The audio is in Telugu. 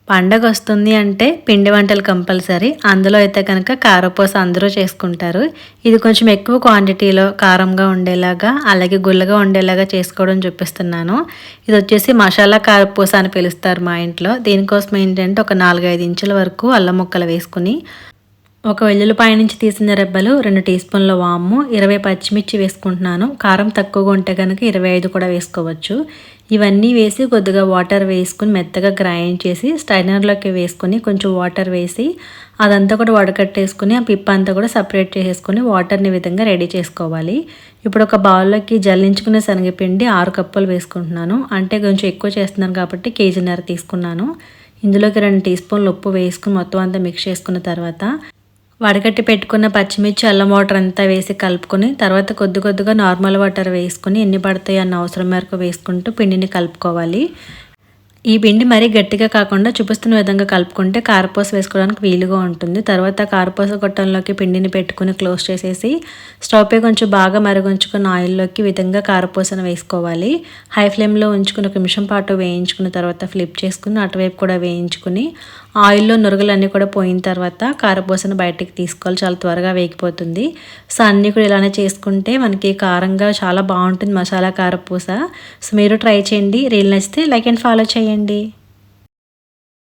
పండగొస్తుంది అంటే పిండి వంటలు కంపల్సరీ. అందులో అయితే కనుక కారపూస అందరూ చేసుకుంటారు. ఇది కొంచెం ఎక్కువ క్వాంటిటీలో కారంగా ఉండేలాగా, అలాగే గుల్లగా ఉండేలాగా చేసుకోవడం చూపిస్తున్నాను. ఇదొచ్చేసి మసాలా కారపూస అని పిలుస్తారు మా ఇంట్లో. దీనికోసం ఏంటంటే ఒక 4, 5 ఇంచుల వరకు అల్లం ముక్కలు వేసుకొని, ఒక వెల్లుల్లిపాయ నుంచి తీసిన రెబ్బలు, 2 టీ స్పూన్ల వాము, 20 పచ్చిమిర్చి వేసుకుంటున్నాను. కారం తక్కువగా ఉంటే కనుక 25 కూడా వేసుకోవచ్చు. ఇవన్నీ వేసి కొద్దిగా వాటర్ వేసుకుని మెత్తగా గ్రైండ్ చేసి స్ట్రైనర్లోకి వేసుకొని కొంచెం వాటర్ వేసి అదంతా కూడా వడకట్టేసుకుని ఆ పిప్ప అంతా కూడా సపరేట్ చేసేసుకొని వాటర్ని విధంగా రెడీ చేసుకోవాలి. ఇప్పుడు ఒక బౌల్లోకి జల్లించుకునే శనగపిండి 6 కప్పులు వేసుకుంటున్నాను. అంటే కొంచెం ఎక్కువ చేస్తున్నాను కాబట్టి కేజీన్నర తీసుకున్నాను. ఇందులోకి 2 టీ స్పూన్లు ఉప్పు వేసుకుని మొత్తం అంతా మిక్స్ చేసుకున్న తర్వాత వడకట్టి పెట్టుకున్న పచ్చిమిర్చి అల్లం వాటర్ అంతా వేసి కలుపుకొని తర్వాత కొద్దిగా నార్మల్ వాటర్ వేసుకొని ఎన్ని పడతాయి అన్న అవసరం మేరకు వేసుకుంటూ పిండిని కలుపుకోవాలి. ఈ పిండి మరీ గట్టిగా కాకుండా చూపిస్తున్న విధంగా కలుపుకుంటే కారపూస వేసుకోవడానికి వీలుగా ఉంటుంది. తర్వాత కారపూస గొట్టంలోకి పిండిని పెట్టుకుని క్లోజ్ చేసేసి స్టవ్ పై కొంచెం బాగా మరిగించుకున్న ఆయిల్లోకి విధంగా కారపూసను వేసుకోవాలి. హై ఫ్లేమ్లో ఉంచుకుని 1 నిమిషం పాటు వేయించుకున్న తర్వాత ఫ్లిప్ చేసుకుని అటువైపు కూడా వేయించుకుని ఆయిల్లో నురుగులన్నీ కూడా పోయిన తర్వాత కారపూసను బయటికి తీసుకోవాలి. చాలా త్వరగా వేగిపోతుంది. సో అన్నీ కూడా ఇలానే చేసుకుంటే మనకి కారంగా చాలా బాగుంటుంది మసాలా కారపూస. సో మీరు ట్రై చేయండి. రీల్ నచ్చితే లైక్ అండ్ ఫాలో చేయండి.